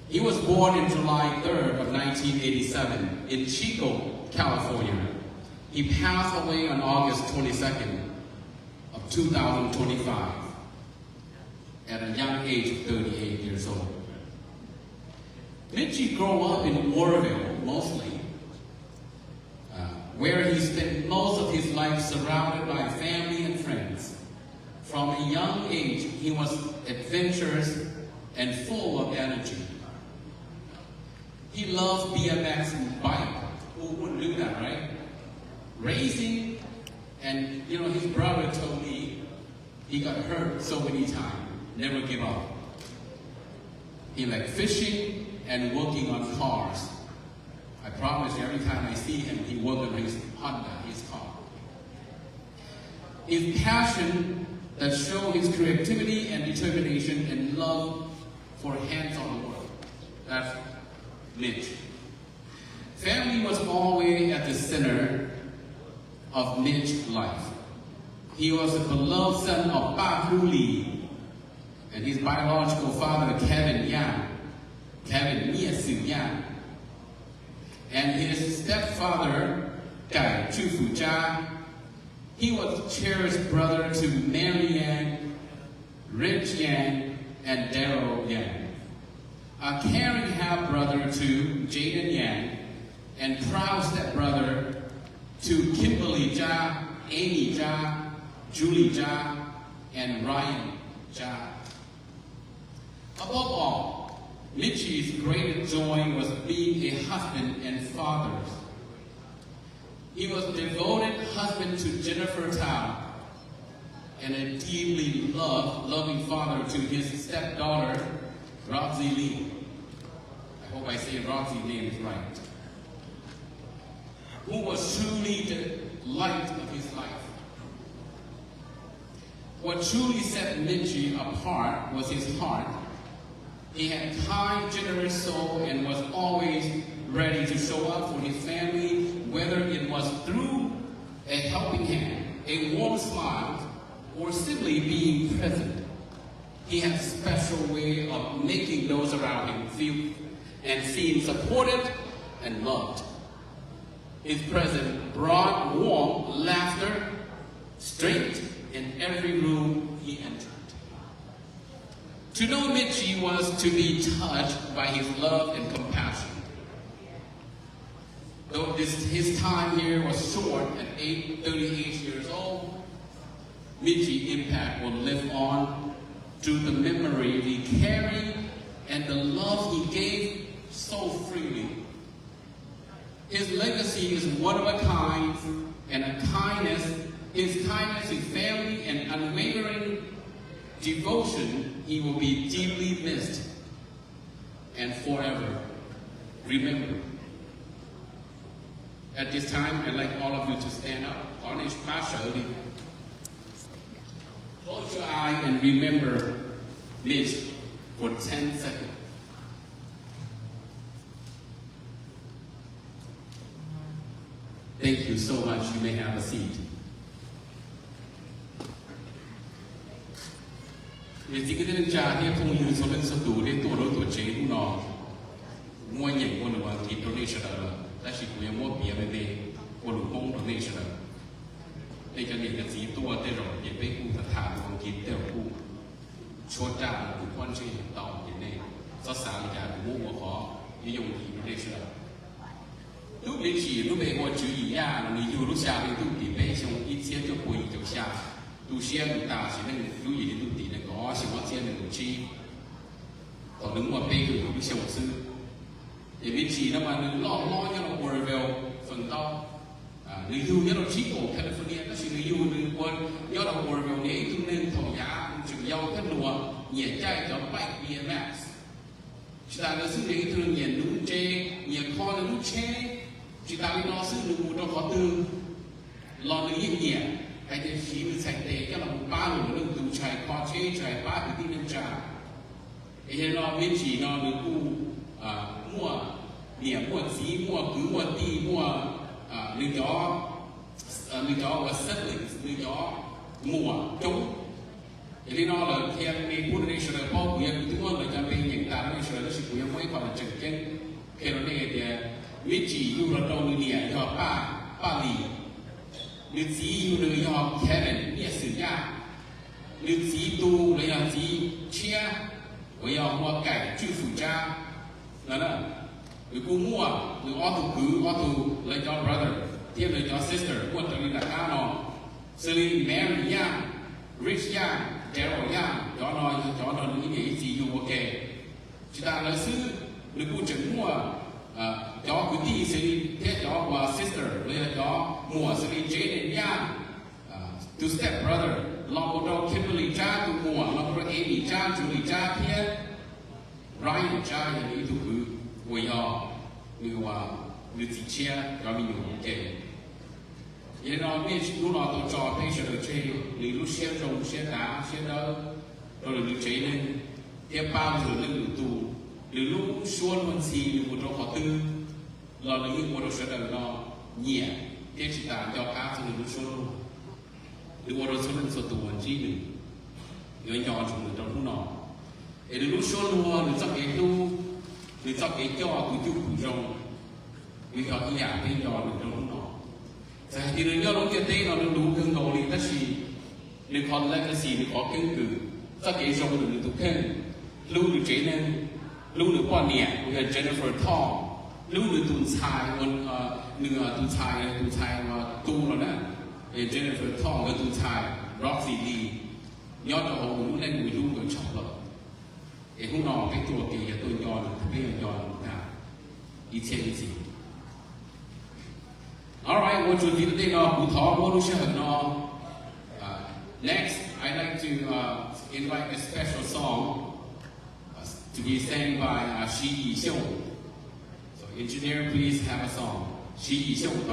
He was born in July 3rd of 1987 in Chico, California. He passed away on August 22nd of 2025 at a young age of 38 years old. Mitchie grew up in Oroville, mostly, where he spent most of his life surrounded by family and friends. From a young age, he was adventurous and full of energy. He loved BMX and bike. Who wouldn't do that, right? Racing, and his brother told me he got hurt so many times, never give up. He liked fishing and working on cars. I promise you, every time I see him, he worked on his Honda, his car. His passion that showed his creativity and determination and love for hands-on work. That's Mitch. Family was always at the center of Mitch's life. He was a beloved son of Pa Koo Lee and his biological father, Kevin Mia Su Yang, and his stepfather, Gai Chu Fu Jia. He was a cherished brother to Mary Yang, Rich Yang, and Daryl Yang, a caring half-brother to Jaden Yang, and proud stepbrother to Kimberly Jia, Amy Jia, Julie Jia, and Ryan Jia. Above all, Mitchie's greatest joy was being a husband and father. He was a devoted husband to Jennifer Tao and a deeply loving father to his stepdaughter, Roxy Lee. I hope I say Roxy's name is right. Who was truly the light of his life. What truly set Mitchie apart was his heart. He had a kind, generous soul and was always ready to show up for his family, whether it was through a helping hand, a warm smile, or simply being present. He had a special way of making those around him feel and seem supported and loved. His presence brought warm laughter, strength in every room he entered. To know Mitchie was to be touched by his love and compassion. Though his time here was short at 38 years old, Mitchie's impact will live on through the memory he carried and the love he gave so freely. His legacy is one of a kind, and his kindness, his family, and unwavering devotion, he will be deeply missed and forever remembered. At this time, I'd like all of you to stand up. Close your eye and remember Mitch for 10 seconds. Thank you so much. You may have a seat. Vì cái tên cha thì không như số lần số đủ để tổ đối tổ chế cũng nó mua nhận quân là thì donation là ta chỉ có mua bia về quân mong donation là để cho những cái gìตัวแต่เราอย่าไปกู้สถานของกินแต่กู้ชดจ้างทุกวันช่วยต่ออย่างนี้สสารจากมู่หัวขอยิ่งที่ donation lúc đến chỉ lúc về ngồi chữ ý à mình dù lúc xa mình tu tỉ bé xong ít xe cho quỳ cho xa tu xe mình ta chỉ nên lúc gì đến tu tỉ này có chỉ có xe mình một chi còn đứng ngoài bê thì lúc xe một sư thì bên chỉ nó mà đứng lo cho nó Oroville phần to người du nhớ nó chỉ cổ California nó chỉ người du người quân nhớ nó Oroville này tu nên thầu giá chừng nhau các lúa nhiệt chạy cho bike BMX chúng ta đã xử lý thường nhiệt đúng chê nhiệt kho là đúng chê chúng ta đi lo xử lý một trong khó tư lo lý nhiệt hay thì khí mình sạch tế cho là một ba lửa đường từ chạy khó chê chạy ba cái tin lên trả thì lo biết chỉ nó được cụ mua điểm mua xí mua cứ mua ti mua lý do và xét lý do mùa chống thì nó là theo mình muốn đi sửa bao nhiêu thứ mà cho mình những ta đi sửa nó sẽ cũng không mấy còn mấy chỉ yêu là đâu người nhẹ do ba lì người chỉ yêu là do Kevin nhẹ sự nhá người chỉ tu là do chỉ chia với do mua cải chữ phụ cha là nè người cô mua người auto là do brother tiếp là do sister quân tao đi là cá nó Celine Mary Yang Rich Yang Daryl Yang cho nó những cái gì yêu ok chúng ta là sư người cô chẳng mua cho quý tỷ Celine thế cho và sister là cho mua Celine Jane Yang two step brother long đầu Kimberly cha tu mua long đầu Amy cha Julie cha thế Ryan cha những cái thứ với họ người chỉ chia cho mình nhiều ok vậy nó biết lúc nào tôi cho thấy sự chơi thì lúc xe trồng xe đá xe đỡ rồi lúc chơi lên tiếp bao giờ lên lúc tù lúc xuânวันgì một trong họ tư là những một trong sẽ đỡ nó nhẹ cái chỉ tạm cho cá thì lúc xuân luôn lúc một trong xuân là tùวันgì nữa người nhỏ chúng mình trong lúc nào để lúc xuân luôn lúc sắp cái tu lúc sắp cái cho tụi chú cụ rồng vì họ ý dạng cái nhỏ được trong lúc nào thì người nhớ lúc kia tên nó đủ cưng cầu đi tất gì được còn lại cái gì được có cưng cử sau cái dòng được tụ khen lưu được chế nên lưu được quan niệm của Jennifer Thong lưu được tụi xài còn nửa tụi xài mà tu rồi đó Jennifer Thong với tụi xài Roxy Lee nhớ cho họ cũng lên người lưu người chọc rồi để không nọ cái tuổi kỳ tôi nhớ được cái nhớ được nào ý thiên gì. Alright, what you did today next, I'd like to invite a special song to be sang by Shi Yi Xiong. So engineer, please have a song. Shi Yi Xiong,